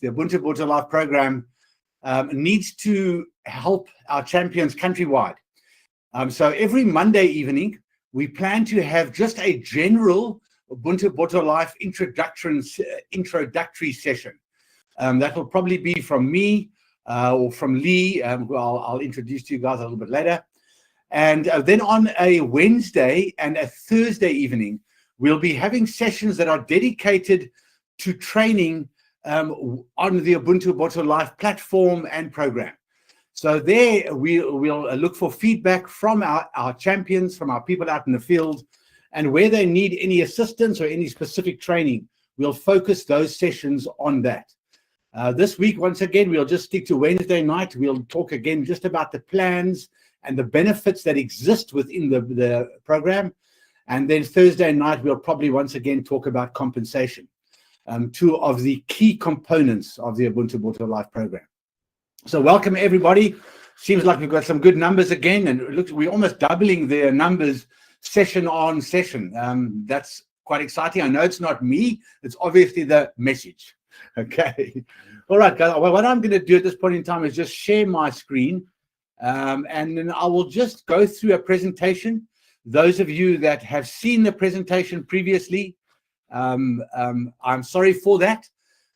the Ubuntu Botho Life program, needs to help our champions countrywide. So every Monday evening, we plan to have just a general Ubuntu Botho Life introductory session. That will probably be from me or from Lee, who I'll introduce to you guys a little bit later. And then on a Wednesday and a Thursday evening, we'll be having sessions that are dedicated to training on the Ubuntu Botho Life platform and program. So there we'll look for feedback from our champions, from our people out in the field, and where they need any assistance or any specific training, we'll focus those sessions on that. This week, once again, we'll just stick to Wednesday night. We'll talk again just about the plans and the benefits that exist within the program. And then Thursday night, we'll probably once again talk about compensation, two of the key components of the Ubuntu Botho Life program. So welcome, everybody. Seems like we've got some good numbers again, and it looks we're almost doubling their numbers session on session. That's quite exciting. I know it's not me. It's obviously the message. Okay. All right, guys. Well, what I'm going to do at this point in time is just share my screen, and then I will just go through a presentation. Those of you that have seen the presentation previously, I'm sorry for that.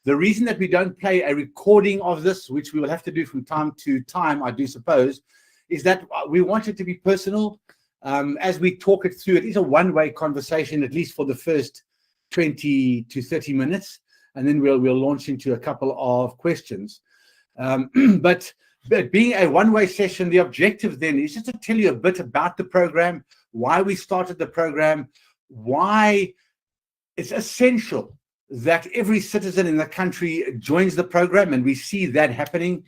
The reason that we don't play a recording of this, which we will have to do from time to time, I do suppose, is that we want it to be personal. As we talk it through, it is a one-way conversation, at least for the first 20 to 30 minutes, and then we'll launch into a couple of questions. But being a one-way session, the objective then is just to tell you a bit about the program, why we started the program, why it's essential that every citizen in the country joins the program, and we see that happening,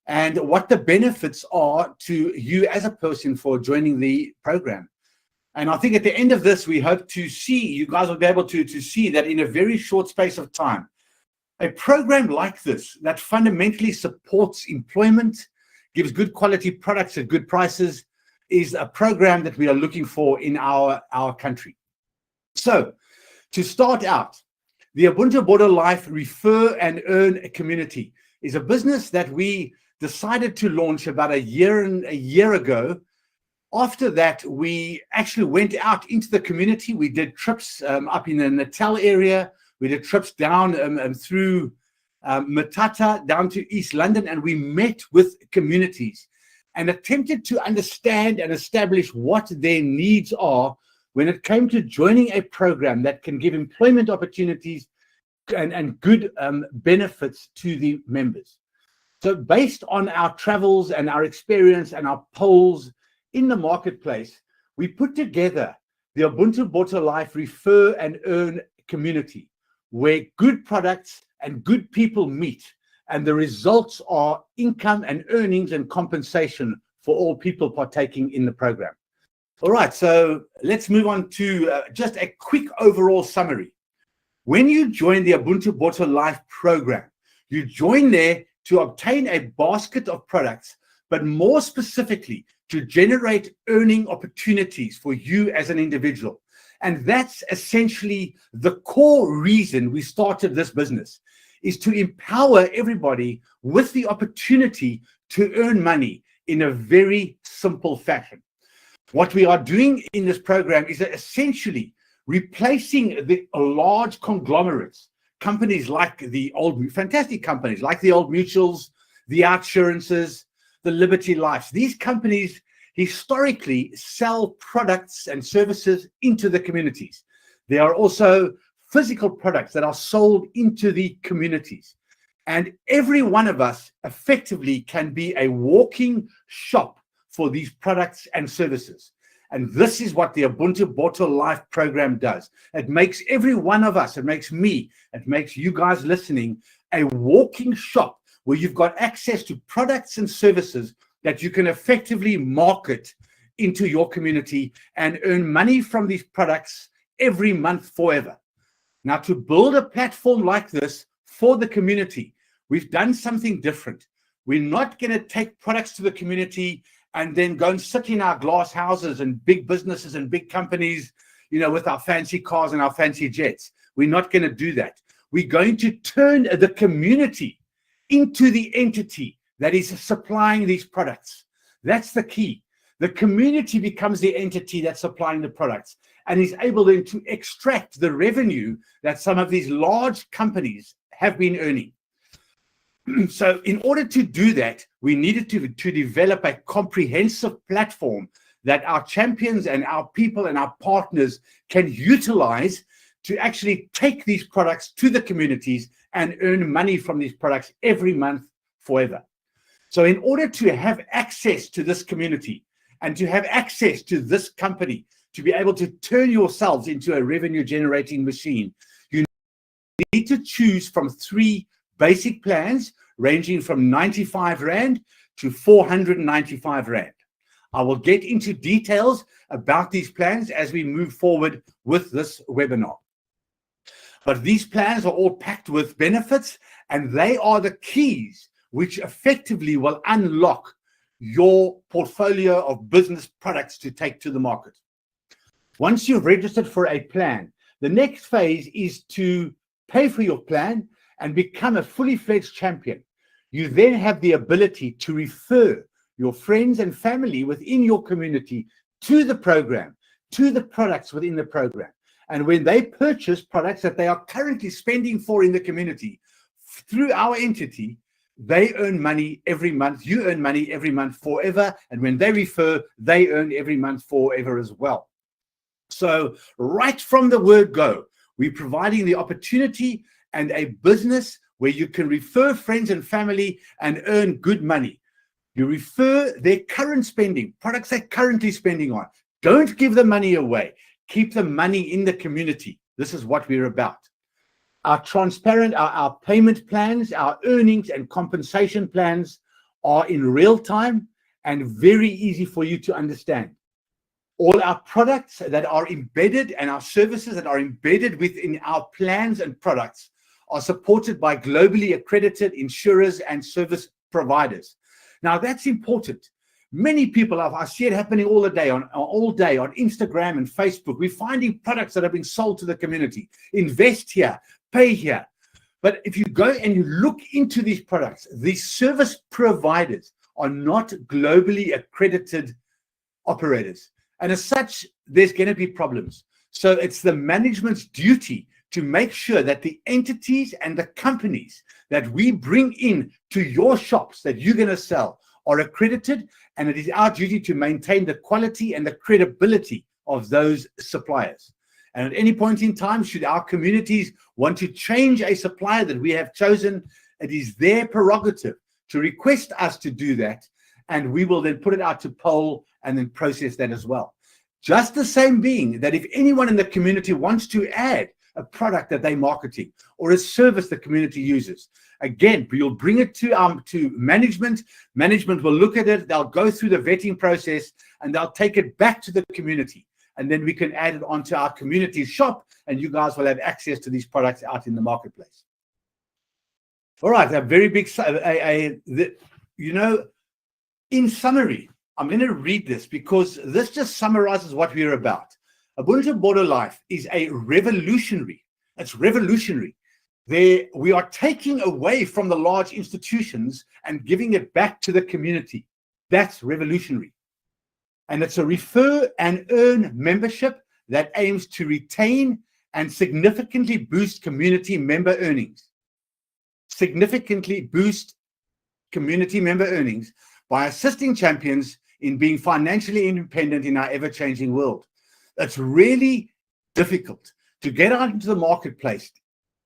and what the benefits are to you as a person for joining the program. And I think at the end of this, we hope to see, you guys will be able to see that in a very short space of time, a program like this that fundamentally supports employment, gives good quality products at good prices, is a program that we are looking for in our country. So to start out, the Ubuntu Botho Life Refer and Earn community is a business that we decided to launch about a year ago. After that, we actually went out into the community. We did trips up in the Natal area. We did trips down through Matata down to East London, and we met with communities and attempted to understand and establish what their needs are when it came to joining a program that can give employment opportunities and good benefits to the members. So based on our travels and our experience and our polls in the marketplace, we put together the Ubuntu Botho Life Refer and Earn community, where good products and good people meet, and the results are income and earnings and compensation for all people partaking in the program. All right, so let's move on to just a quick overall summary. When you join the Ubuntu Botho Life program, you join there to obtain a basket of products, but more specifically to generate earning opportunities for you as an individual. And that's essentially the core reason we started this business, is to empower everybody with the opportunity to earn money in a very simple fashion. What we are doing in this program is essentially replacing the large conglomerates, companies like the old, fantastic companies like the Old Mutuals, the Outsurances, the Liberty Lives. These companies historically sell products and services into the communities. There are also physical products that are sold into the communities. And every one of us effectively can be a walking shop for these products and services. And this is what the Ubuntu Botho Life program does. It makes every one of us, it makes me, it makes you guys listening, a walking shop where you've got access to products and services that you can effectively market into your community and earn money from these products every month forever. Now, to build a platform like this for the community, we've done something different. We're not going to take products to the community and then go and sit in our glass houses and big businesses and big companies, you know, with our fancy cars and our fancy jets. We're not going to do that. we're going to turn the community into the entity that is supplying these products. That's the key. The community becomes the entity that's supplying the products and is able then to extract the revenue that some of these large companies have been earning. So in order to do that, we needed to develop a comprehensive platform that our champions and our people and our partners can utilize to actually take these products to the communities and earn money from these products every month forever. So in order to have access to this community and to have access to this company, to be able to turn yourselves into a revenue generating machine, you need to choose from 3 basic plans ranging from 95 Rand to 495 Rand. I will get into details about these plans as we move forward with this webinar. But these plans are all packed with benefits, and they are the keys which effectively will unlock your portfolio of business products to take to the market. Once you've registered for a plan, the next phase is to pay for your plan and become a fully fledged champion. You then have the ability to refer your friends and family within your community to the program, to the products within the program. And when they purchase products that they are currently spending for in the community through our entity, they earn money every month. You earn money every month forever. And when they refer, they earn every month forever as well. So right from the word go, we're providing the opportunity and a business where you can refer friends and family and earn good money. You refer their current spending, products they're currently spending on. Don't give the money away. Keep the money in the community. This is what we're about. Our transparent, our payment plans, our earnings and compensation plans are in real time and very easy for you to understand. All our products that are embedded and our services that are embedded within our plans and products are supported by globally accredited insurers and service providers. Now, that's important. Many people, I see it happening all day on Instagram and Facebook. We're finding products that are being sold to the community. Invest here, pay here. But if you go and you look into these products, these service providers are not globally accredited operators. And as such, there's going to be problems. So it's the management's duty to make sure that the entities and the companies that we bring in to your shops that you're going to sell are accredited, and it is our duty to maintain the quality and the credibility of those suppliers. And at any point in time, should our communities want to change a supplier that we have chosen, it is their prerogative to request us to do that, and we will then put it out to poll and then process that as well. Just the same being that if anyone in the community wants to add a product that they're marketing or a service the community uses, again, you'll bring it to management. Management will look at it. They'll go through the vetting process and they'll take it back to the community. And then we can add it onto our community shop, and you guys will have access to these products out in the marketplace. All right, a very big, in summary, I'm going to read this because this just summarizes what we're about. Ubuntu Botho Life is a revolutionary. It's revolutionary. We are taking away from the large institutions and giving it back to the community. That's revolutionary. And it's a refer and earn membership that aims to retain and significantly boost community member earnings. Significantly boost community member earnings by assisting champions in being financially independent in our ever-changing world. It's really difficult to get out into the marketplace,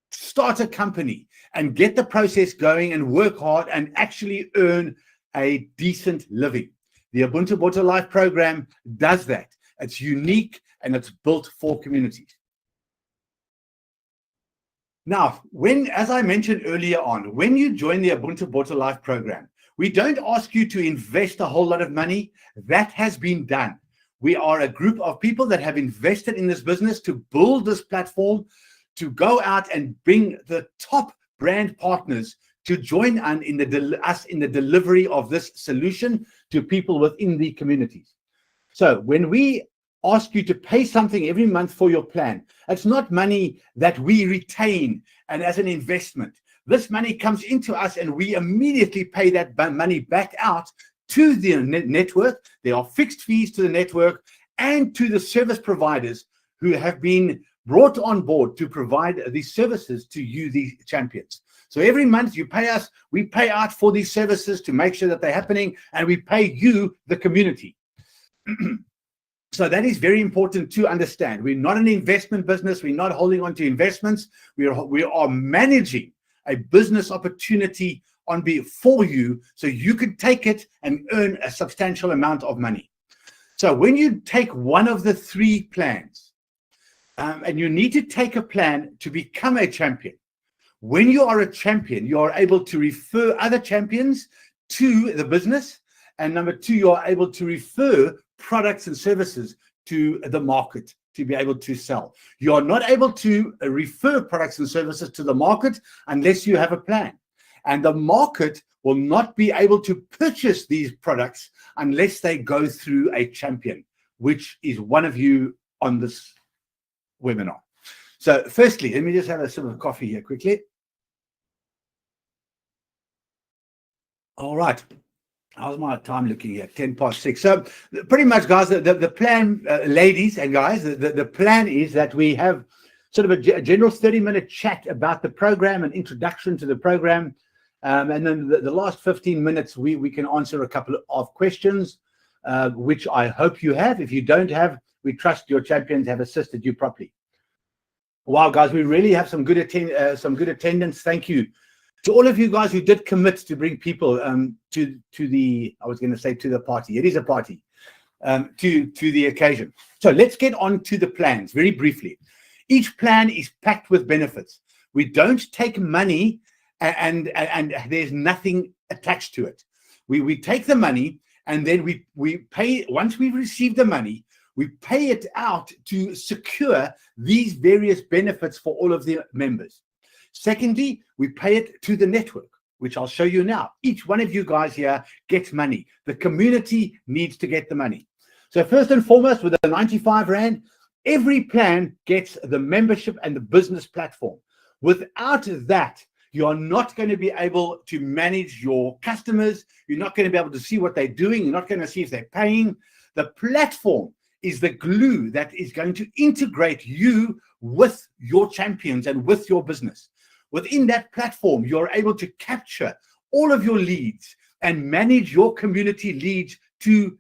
start a company, and get the process going and work hard and actually earn a decent living. The Ubuntu Botho Life program does that. It's unique and it's built for communities. Now, as I mentioned earlier on, when you join the Ubuntu Botho Life program, we don't ask you to invest a whole lot of money. That has been done. We are a group of people that have invested in this business to build this platform, to go out and bring the top brand partners to join us in the delivery of this solution to people within the communities. So when we ask you to pay something every month for your plan. It's not money that we retain and as an investment. This money comes into us and we immediately pay that money back out to the network. There are fixed fees to the network and to the service providers who have been brought on board to provide these services to you, the champions. So every month you pay us, we pay out for these services to make sure that they're happening, and we pay you, the community. So that is very important to understand. We're not an investment business. We're not holding on to investments. We are managing a business opportunity for you, so you could take it and earn a substantial amount of money. So when you take one of the three plans, and you need to take a plan to become a champion. When you are a champion, you are able to refer other champions to the business. And number two, you are able to refer products and services to the market to be able to sell. You are not able to refer products and services to the market unless you have a plan. And the market will not be able to purchase these products unless they go through a champion, which is one of you on this webinar. So firstly, let me just have a sip of coffee here quickly. All right. How's my time looking here? 6:10. So pretty much, guys, the plan, ladies and guys, the plan is that we have sort of a general 30-minute chat about the program, an introduction to the program. And then the last 15 minutes, we can answer a couple of questions, which I hope you have. If you don't have, we trust your champions have assisted you properly. Wow, guys, we really have some good attendance. Thank you to all of you guys who did commit to bring people to the, I was going to say to the party. It is a party, to the occasion. So let's get on to the plans very briefly. Each plan is packed with benefits. We don't take money and there's nothing attached to it. We take the money and then we pay. Once we've received the money, we pay it out to secure these various benefits for all of the members. Secondly, we pay it to the network, which I'll show you now. Each one of you guys here gets money. The community needs to get the money. So first and foremost, with the 95 Rand, every plan gets the membership and the business platform. Without that, you are not going to be able to manage your customers. You're not going to be able to see what they're doing. You're not going to see if they're paying. The platform is the glue that is going to integrate you with your champions and with your business. Within that platform, you're able to capture all of your leads and manage your community leads to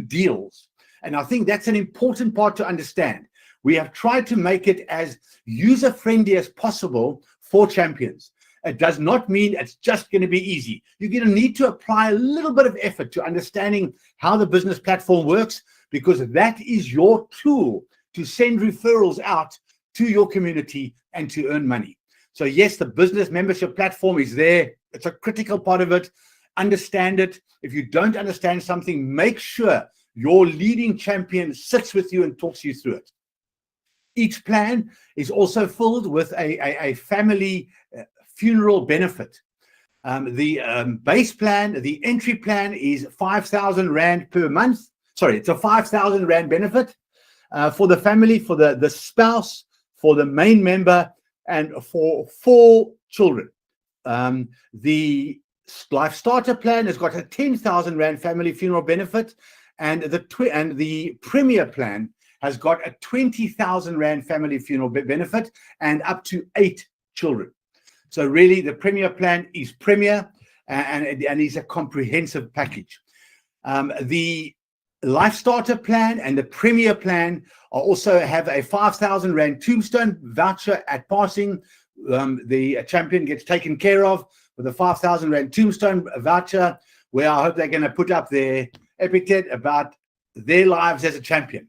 deals. And I think that's an important part to understand. We have tried to make it as user-friendly as possible for champions. It does not mean it's just going to be easy. You're going to need to apply a little bit of effort to understanding how the business platform works, because that is your tool to send referrals out to your community and to earn money. So yes, the business membership platform is there. It's a critical part of it. Understand it. If you don't understand something, make sure your leading champion sits with you and talks you through it. Each plan is also filled with a family funeral benefit. The base plan, the entry plan is 5,000 Rand per month. Sorry, it's a 5,000 Rand benefit for the family, for the spouse, for the main member, and for 4 children. The Life Starter plan has got a 10,000 Rand family funeral benefit, and the Premier plan has got a 20,000 Rand family funeral benefit and up to 8 children. So really, the Premier plan is Premier and is a comprehensive package. The Life Starter plan and the Premier plan also have a 5,000 Rand tombstone voucher at passing. The champion gets taken care of with a 5,000 Rand tombstone voucher, where I hope they're going to put up their epithet about their lives as a champion.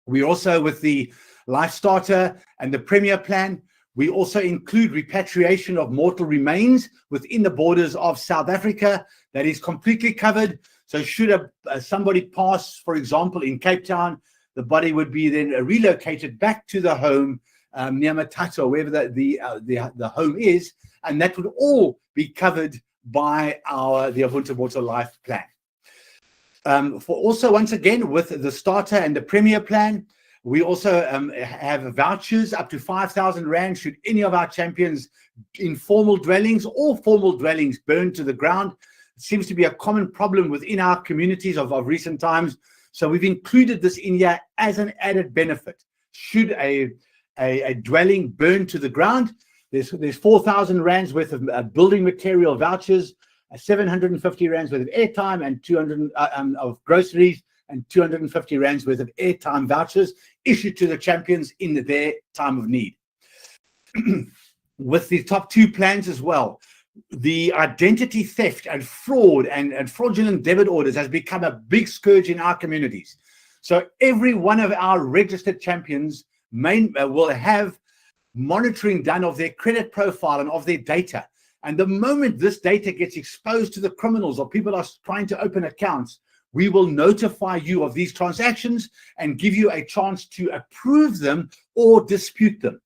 We also, with the Life Starter and the Premier plan, we also include repatriation of mortal remains within the borders of South Africa. That is completely covered. So should somebody pass, for example, in Cape Town, the body would be then relocated back to the home near Matato, wherever the home is, and that would all be covered by the Ubuntu Botho Life plan. For also, once again, with the starter and the premier plan, we also have vouchers up to 5,000 Rand should any of our champions in formal dwellings or formal dwellings burn to the ground. It seems to be a common problem within our communities of recent times. So we've included this in here as an added benefit. Should a dwelling burn to the ground, there's 4,000 Rands worth of building material vouchers, 750 Rands worth of airtime, and 200 of groceries, and 250 Rands worth of airtime vouchers issued to the champions in their time of need. With the top two plans as well, the identity theft and fraud and fraudulent debit orders has become a big scourge in our communities. So every one of our registered champions will have monitoring done of their credit profile and of their data. And the moment this data gets exposed to the criminals or people are trying to open accounts, we will notify you of these transactions and give you a chance to approve them or dispute them.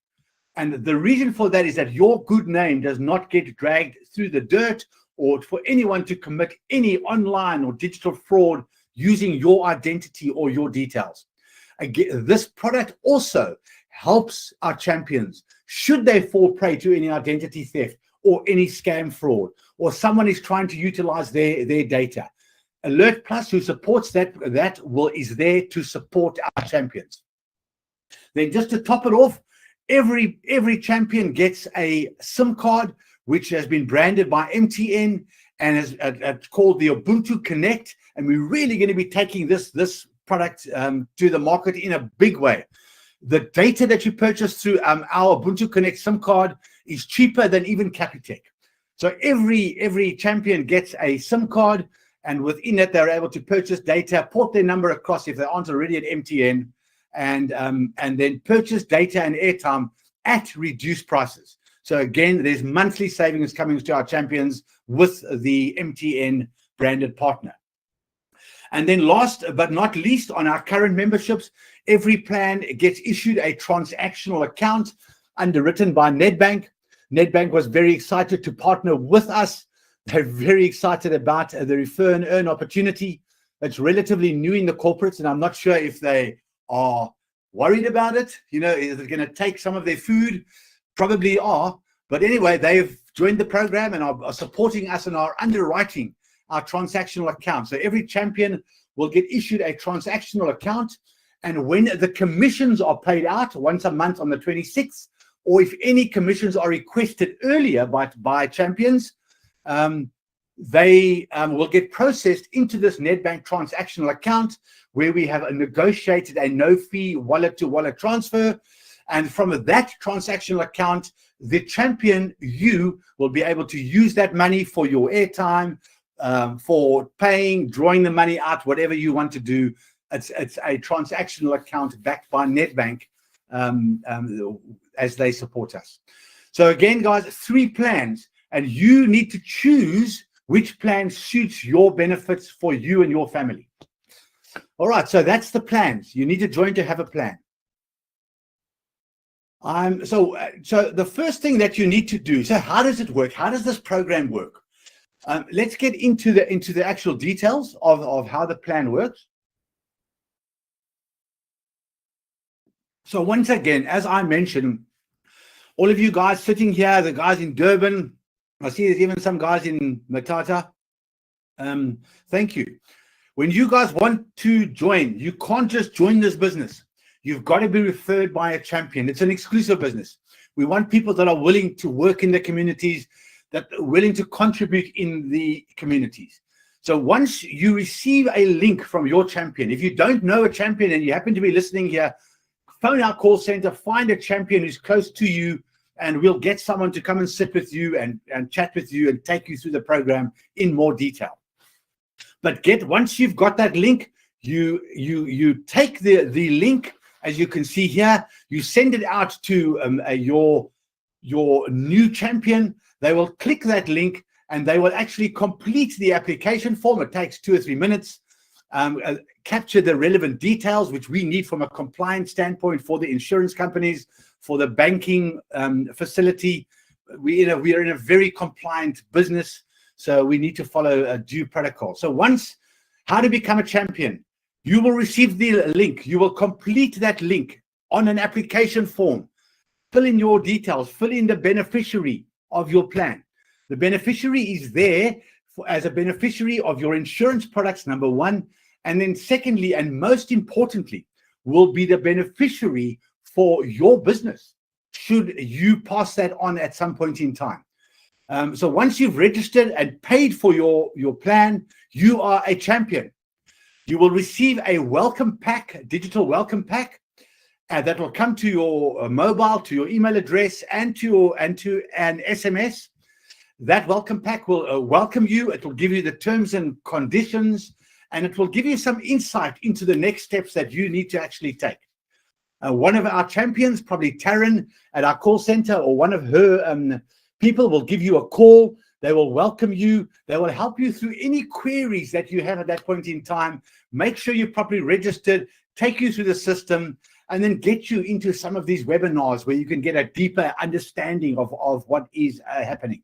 And the reason for that is that your good name does not get dragged through the dirt, or for anyone to commit any online or digital fraud using your identity or your details. Again, this product also helps our champions should they fall prey to any identity theft or any scam fraud, or someone is trying to utilize their data. Alert Plus, who supports that is there to support our champions. Then just to top it off, every champion gets a SIM card which has been branded by MTN and is called the Ubuntu Connect, and we're really going to be taking this product to the market in a big way. The data that you purchase through our Ubuntu Connect SIM card is cheaper than even Capitec. So every champion gets a SIM card, and within it they're able to purchase data, port their number across if they aren't already at MTN, and then purchase data and airtime at reduced prices. So again, there's monthly savings coming to our champions with the MTN branded partner. And then last but not least, on our current memberships, every plan gets issued a transactional account underwritten by Nedbank. Nedbank was very excited to partner with us. They're very excited about the refer and earn opportunity. It's relatively new in the corporates, and I'm not sure if they are worried about it. You know, is it going to take some of their food? Probably are. But anyway, they've joined the program and are supporting us in our underwriting our transactional account. So every champion will get issued a transactional account. And when the commissions are paid out once a month on the 26th, or if any commissions are requested earlier by champions, they will get processed into this Nedbank transactional account, where we have negotiated a no-fee wallet-to-wallet transfer. And from that transactional account, the champion, you will be able to use that money for your airtime, for paying, drawing the money out, whatever you want to do. It's a transactional account backed by Nedbank as they support us. So again, guys, 3 plans, and you need to choose which plan suits your benefits for you and your family. All right, so that's the plans. You need to join to have a plan. So the first thing that you need to do, so how does it work? How does this program work? Let's get into the actual details of how the plan works. So once again, as I mentioned, all of you guys sitting here, the guys in Durban, I see there's even some guys in Matata. Thank you. When you guys want to join, you can't just join this business. You've got to be referred by a champion. It's an exclusive business. We want people that are willing to work in the communities, that are willing to contribute in the communities. So once you receive a link from your champion, if you don't know a champion and you happen to be listening here, phone our call center, find a champion who's close to you, and we'll get someone to come and sit with you and chat with you and take you through the program in more detail. But once you've got that link, you take the link, as you can see here, you send it out to your new champion. They will click that link and they will actually complete the application form. It takes 2 or 3 minutes. Capture the relevant details which we need from a compliance standpoint for the insurance companies, for the banking facility. We are in a very compliant business, so we need to follow a due protocol. So once How to become a champion. You will receive the link. You will complete that link on an application form. Fill in your details. Fill in the beneficiary of your plan. The beneficiary is there as a beneficiary of your insurance products, number one. And then secondly, and most importantly, will be the beneficiary for your business, should you pass that on at some point in time. So once you've registered and paid for your plan, you are a champion. You will receive a welcome pack, a digital welcome pack, that will come to your mobile, to your email address, and to an SMS. That welcome pack will welcome you. It will give you the terms and conditions, and it will give you some insight into the next steps that you need to actually take. One of our champions, probably Taryn at our call center, or one of her people will give you a call. They will welcome you. They will help you through any queries that you have at that point in time. Make sure you're properly registered, take you through the system, and then get you into some of these webinars where you can get a deeper understanding of what is happening.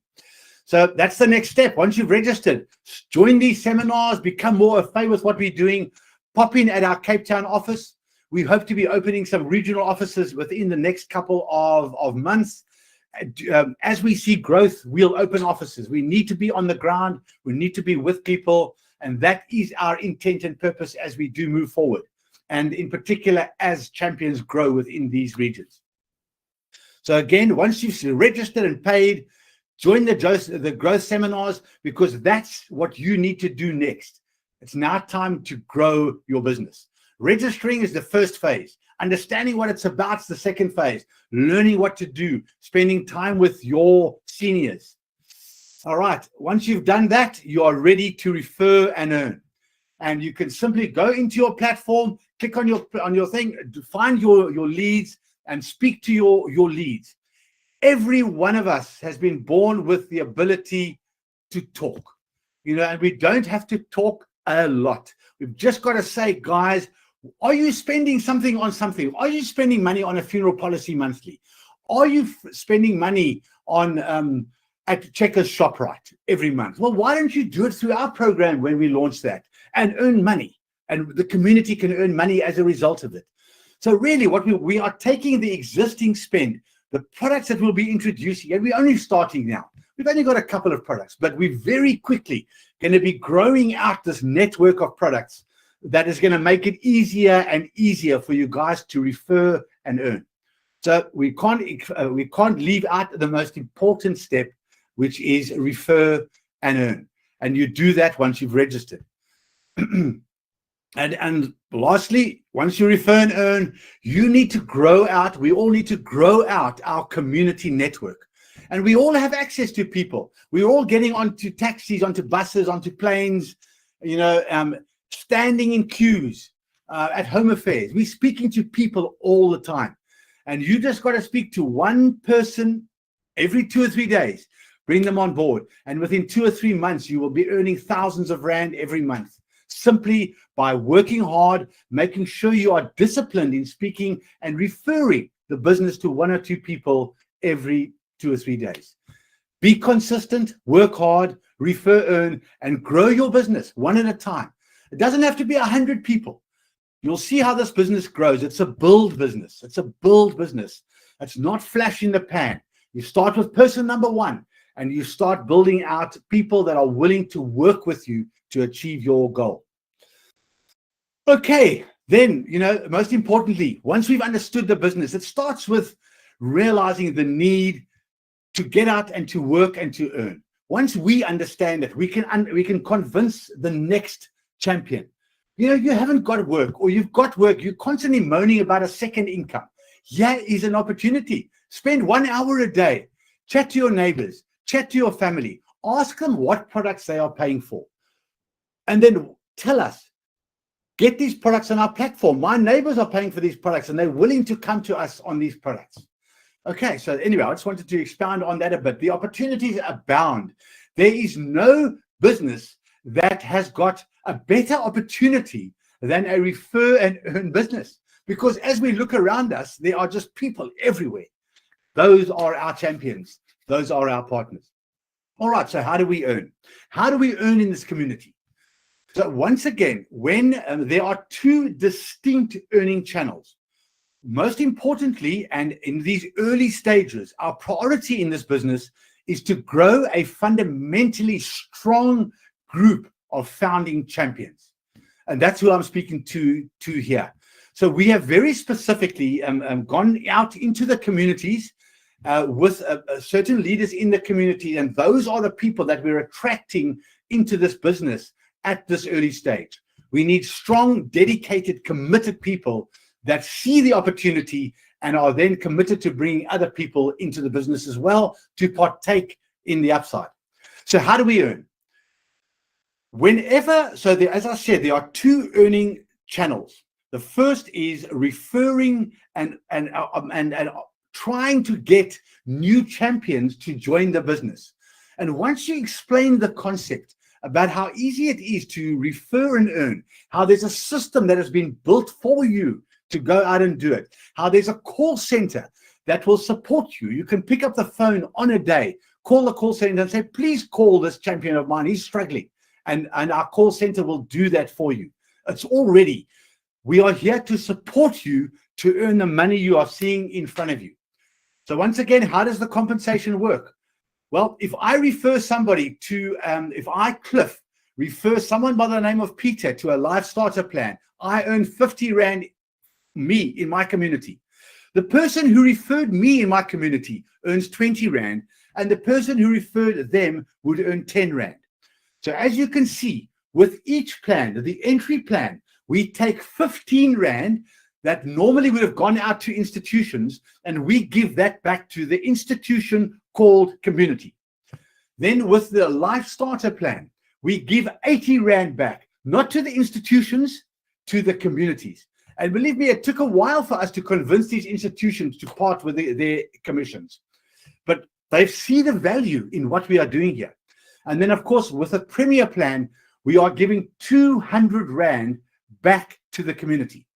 So that's the next step. Once you've registered, join these seminars, become more au fait with what we're doing. Pop in at our Cape Town office. We hope to be opening some regional offices within the next couple of months. As we see growth, we'll open offices. We need to be on the ground. We need to be with people. And that is our intent and purpose as we do move forward. And in particular, as champions grow within these regions. So again, once you've registered and paid, join the growth seminars, because that's what you need to do next. It's now time to grow your business. Registering is the first phase. Understanding what it's about is the second phase. Learning what to do, spending time with your seniors. All right. Once you've done that, you are ready to refer and earn. And you can simply go into your platform, click on your thing, find your leads, and speak to your leads. Every one of us has been born with the ability to talk, and we don't have to talk a lot. We've just got to say, guys, are you spending something on something? Are you spending money on a funeral policy monthly? Are you spending money on at Checkers ShopRite every month? Well, why don't you do it through our program when we launch that and earn money? And the community can earn money as a result of it. So really what we are taking the existing spend, the products that we'll be introducing, and we're only starting now. We've only got a couple of products, but we're very quickly going to be growing out this network of products that is going to make it easier and easier for you guys to refer and earn. So we can't leave out the most important step, which is refer and earn. And you do that once you've registered. And lastly, once you refer and earn, you need to grow out. We all need to grow out our community network. And we all have access to people. We're all getting onto taxis, onto buses, onto planes, standing in queues at home affairs. We're speaking to people all the time. And you just got to speak to one person every 2 or 3 days. Bring them on board. And within 2 or 3 months, you will be earning thousands of rand every month, simply by working hard, making sure you are disciplined in speaking and referring the business to 1 or 2 people every 2 or 3 days. Be consistent, work hard, refer, earn, and grow your business one at a time. It doesn't have to be 100 people. You'll see how this business grows. It's a build business. It's a build business. It's not flash in the pan. You start with person number 1, and you start building out people that are willing to work with you to achieve your goal. Okay, then, most importantly, once we've understood the business, it starts with realizing the need to get out and to work and to earn. Once we understand it, we can convince the next champion. You haven't got work, or you've got work, you're constantly moaning about a second income. Here is an opportunity. Spend 1 hour a day. Chat to your neighbors, chat to your family, ask them what products they are paying for. And then tell us, get these products on our platform. My neighbors are paying for these products and they're willing to come to us on these products. Okay, so anyway, I just wanted to expound on that a bit. The opportunities abound. There is no business that has got a better opportunity than a refer and earn business. Because as we look around us, there are just people everywhere. Those are our champions. Those are our partners. All right, so how do we earn? How do we earn in this community? So once again, when there are two distinct earning channels, most importantly, and in these early stages, our priority in this business is to grow a fundamentally strong group of founding champions. And that's who I'm speaking to here. So we have very specifically gone out into the communities with certain leaders in the community, and those are the people that we're attracting into this business at this early stage. We need strong, dedicated, committed people that see the opportunity and are then committed to bringing other people into the business as well to partake in the upside. So how do we earn? As I said, there are two earning channels. The first is referring and trying to get new champions to join the business. And once you explain the concept about how easy it is to refer and earn, how there's a system that has been built for you to go out and do it, how there's a call center that will support you. You can pick up the phone on a day, call the call center and say, please call this champion of mine, he's struggling. And our call center will do that for you. It's all ready. We are here to support you to earn the money you are seeing in front of you. So once again, how does the compensation work? Well, if I refer somebody to, if I, Cliff, refer someone by the name of Peter to a life starter plan, I earn 50 Rand, me, in my community. The person who referred me in my community earns 20 Rand, and the person who referred them would earn 10 Rand. So as you can see, with each plan, the entry plan, we take 15 Rand that normally would have gone out to institutions, and we give that back to the institution called community. Then with the life starter plan, we give 80 Rand back, not to the institutions, to the communities. And believe me, it took a while for us to convince these institutions to part with their commissions. But they see the value in what we are doing here. And then, of course, with a premier plan, we are giving 200 Rand back to the community.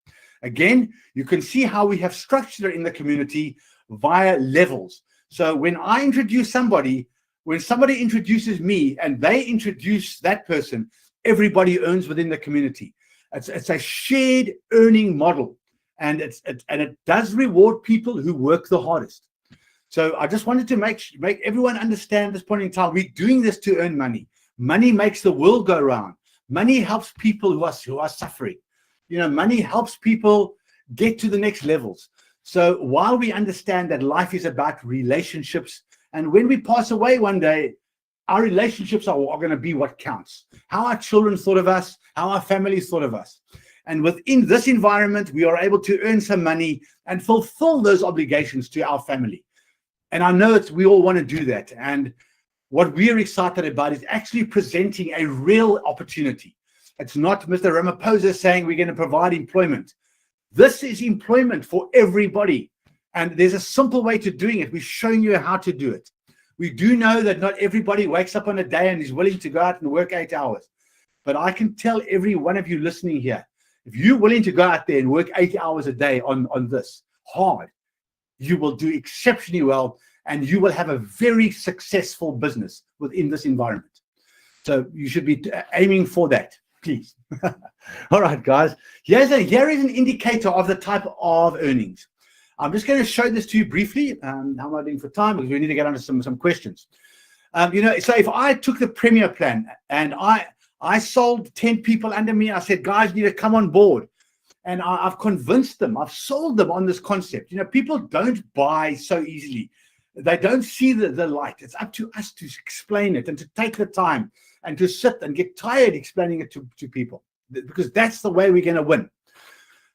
Again, you can see how we have structured it in the community via levels. So when I introduce somebody, when somebody introduces me and they introduce that person, everybody earns within the community. It's a shared earning model, and it does reward people who work the hardest. So I just wanted to make everyone understand at this point in time, we're doing this to earn money. Money makes the world go round. Money helps people who are suffering. You know, money helps people get to the next levels. So while we understand that life is about relationships, and when we pass away one day, our relationships are going to be what counts. How our children thought of us, how our families thought of us. And within this environment, we are able to earn some money and fulfill those obligations to our family. And I know we all want to do that. And what we're excited about is actually presenting a real opportunity. It's not Mr. Ramaphosa saying we're going to provide employment. This is employment for everybody. And there's a simple way to doing it. We're showing you how to do it. We do know that not everybody wakes up on a day and is willing to go out and work 8 hours. But I can tell every one of you listening here, if you're willing to go out there and work 8 hours a day on this hard, you will do exceptionally well, and you will have a very successful business within this environment. So you should be aiming for that, please. All right, guys. Here is an indicator of the type of earnings. I'm just going to show this to you briefly. How am I doing for time? Because we need to get on to some questions. So if I took the Premier plan and I sold 10 people under me, I said, guys, you need to come on board. And I've convinced them, I've sold them on this concept. You know, people don't buy so easily. They don't see the light. It's up to us to explain it and to take the time and to sit and get tired explaining it to people, because that's the way we're going to win.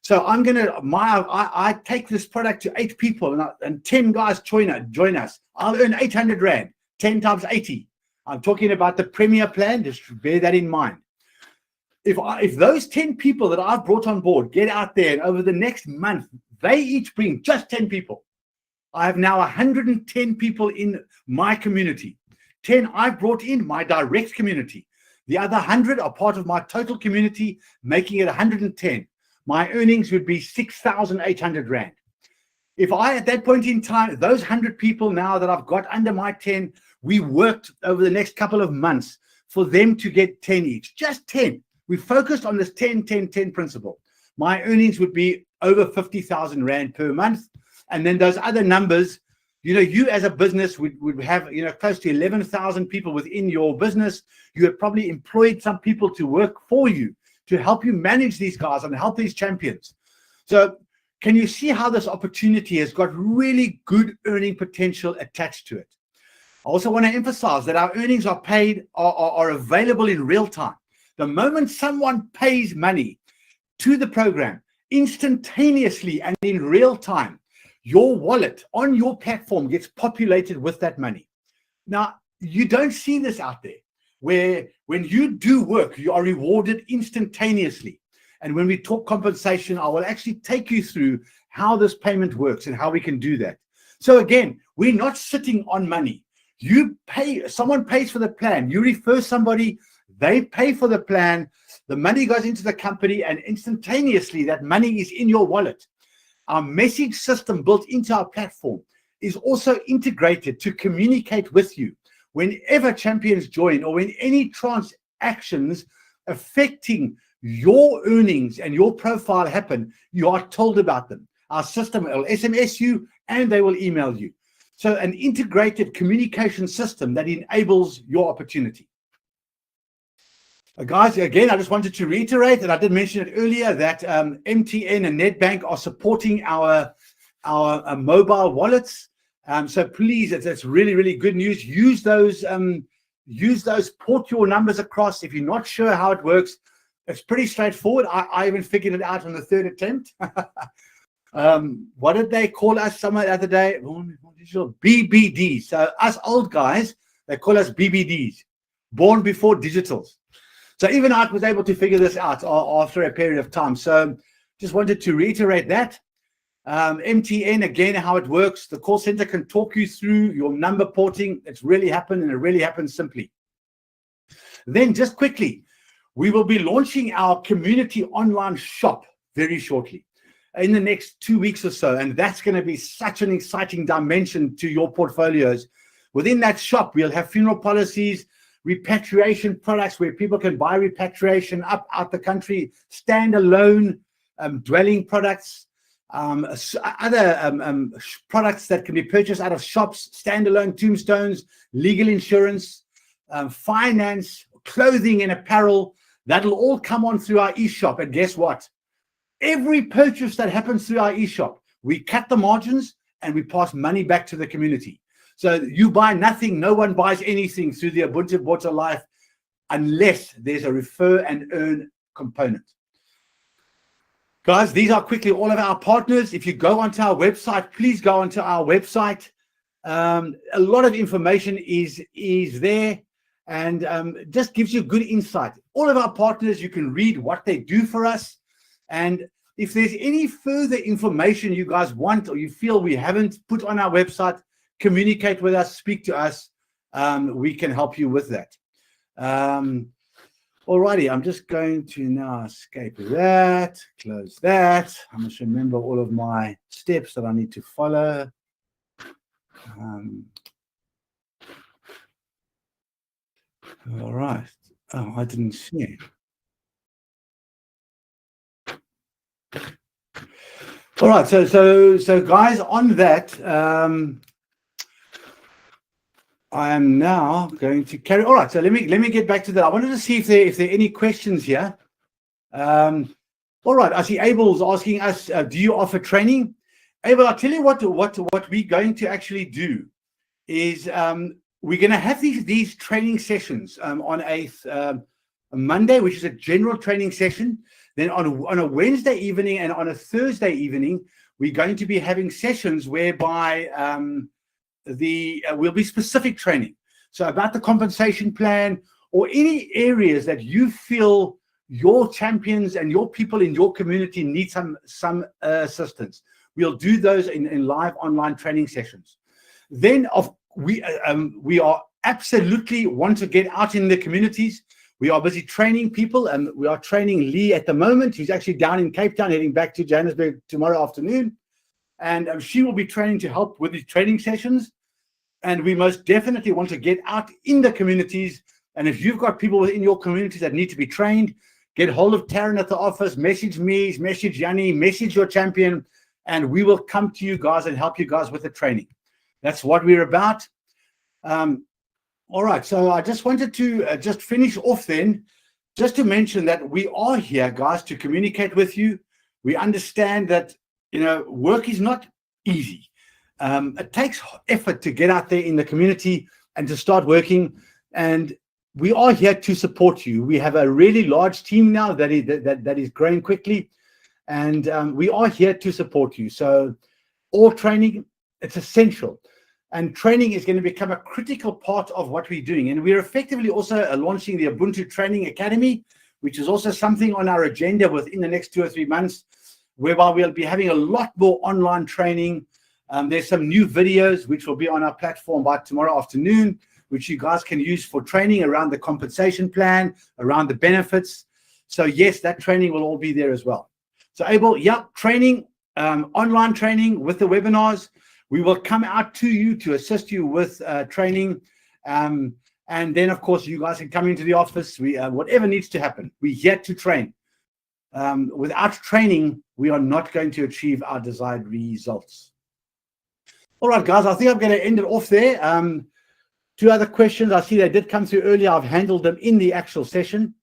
So I take this product to 8 people and 10 guys join us. I'll earn 800 Rand, 10 times 80. I'm talking about the Premier plan. Just bear that in mind. If those 10 people that I've brought on board get out there and over the next month, they each bring just 10 people. I have now 110 people in my community. 10 I've brought in my direct community. The other 100 are part of my total community, making it 110. My earnings would be 6,800 Rand. If at that point in time, those 100 people now that I've got under my 10, we worked over the next couple of months for them to get 10 each, just 10. we focused on this 10-10-10 principle. My earnings would be over 50,000 Rand per month. And then those other numbers, you as a business would have, close to 11,000 people within your business. You have probably employed some people to work for you, to help you manage these guys and help these champions. So can you see how this opportunity has got really good earning potential attached to it? I also want to emphasize that our earnings are paid, are available in real time. The moment someone pays money to the program, instantaneously and in real time, your wallet on your platform gets populated with that money. Now, you don't see this out there, where when you do work, you are rewarded instantaneously. And when we talk compensation, I will actually take you through how this payment works and how we can do that. So again, we're not sitting on money. You pay, someone pays for the plan, you refer somebody, they pay for the plan, the money goes into the company, and instantaneously that money is in your wallet. Our message system built into our platform is also integrated to communicate with you. Whenever champions join, or when any transactions affecting your earnings and your profile happen, you are told about them. Our system will SMS you and they will email you. So an integrated communication system that enables your opportunity. Guys, again, I just wanted to reiterate, and I did mention it earlier, that MTN and Nedbank are supporting our mobile wallets. So please, it's really, really good news. Use those, port your numbers across. If you're not sure how it works, it's pretty straightforward. I even figured it out on the third attempt. What did they call us somewhere the other day? BBD. So us old guys, they call us BBDs, born before digitals. So even I was able to figure this out after a period of time. So just wanted to reiterate that. MTN, again, how it works. The call center can talk you through your number porting. It's really happened, and it really happens simply. Then just quickly, we will be launching our community online shop very shortly, in the next 2 weeks or so. And that's going to be such an exciting dimension to your portfolios. Within that shop, we'll have funeral policies, repatriation products where people can buy repatriation out the country, standalone dwelling products, other products that can be purchased out of shops, standalone tombstones, legal insurance, finance, clothing and apparel. That'll all come on through our e-shop. And guess what? Every purchase that happens through our e-shop, we cut the margins and we pass money back to the community. So you buy nothing, no one buys anything through the Ubuntu Botho Life unless there's a refer and earn component. Guys, these are quickly all of our partners. If you go onto our website, please go onto our website. A lot of information is there, and just gives you good insight. All of our partners, you can read what they do for us. And if there's any further information you guys want or you feel we haven't put on our website, communicate with us, speak to us. We can help you with that. Alrighty, I'm just going to now escape that, close that. I must remember all of my steps that I need to follow. All right. Oh, I didn't see it. All right, so guys, on that, I am now going to carry. All right, so let me get back to that. I wanted to see if there are any questions here. All right, I see Abel's asking us, do you offer training? Abel, I'll tell you what we're going to actually do is we're going to have these training sessions on a Monday, which is a general training session. Then on a Wednesday evening and on a Thursday evening, we're going to be having sessions whereby will be specific training. So about the compensation plan or any areas that you feel your champions and your people in your community need some assistance. We'll do those in live online training sessions. Then we are absolutely want to get out in the communities. We are busy training people, and we are training Lee at the moment, who's actually down in Cape Town, heading back to Johannesburg tomorrow afternoon. And she will be training to help with the training sessions. And we most definitely want to get out in the communities. And if you've got people within your communities that need to be trained, get hold of Taryn at the office, message me, message Yanni, message your champion, and we will come to you guys and help you guys with the training. That's what we're about. All right, so I just wanted to just finish off then, just to mention that we are here, guys, to communicate with you. We understand that, work is not easy. It takes effort to get out there in the community and to start working, and we are here to support you. We have a really large team now that is growing quickly, and we are here to support you. So all training, it's essential. And training is going to become a critical part of what we're doing. And we're effectively also launching the Ubuntu Training Academy, which is also something on our agenda within the next 2 or 3 months, whereby we'll be having a lot more online training. There's some new videos which will be on our platform by tomorrow afternoon, which you guys can use for training around the compensation plan, around the benefits. So yes, that training will all be there as well. So Abel, training, online training with the webinars. We will come out to you to assist you with training. And then, of course, you guys can come into the office. Whatever needs to happen, we're here to train. Without training, we are not going to achieve our desired results. All right, guys, I think I'm going to end it off there. 2 other questions. I see they did come through earlier. I've handled them in the actual session.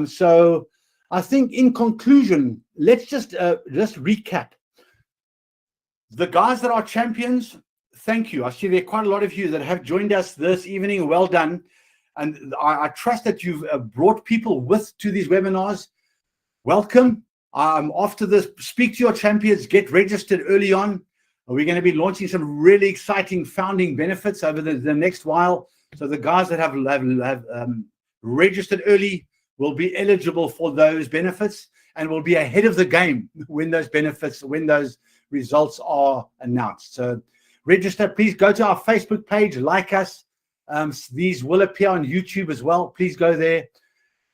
So I think in conclusion, let's just recap. The guys that are champions, thank you. I see there are quite a lot of you that have joined us this evening. Well done. And I trust that you've brought people to these webinars. Welcome. After this, speak to your champions, get registered early on. We're going to be launching some really exciting founding benefits over the next while. So the guys that have registered early will be eligible for those benefits and will be ahead of the game when those results are announced. So register, please go to our Facebook page, like us. These will appear on YouTube as well. Please go there.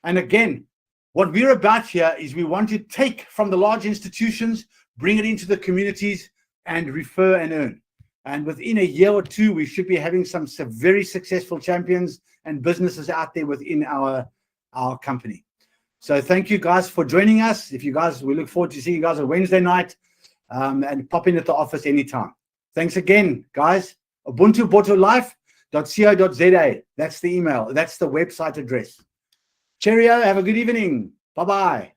And again, what we're about here is we want to take from the large institutions, bring it into the communities, and refer and earn. And within a year or 2, we should be having some very successful champions and businesses out there within our company. So thank you guys for joining us. We look forward to seeing you guys on Wednesday night. And pop in at the office anytime. Thanks again, guys. Ubuntu Botho Life.co.za. That's the email. That's the website address. Cheerio. Have a good evening. Bye-bye.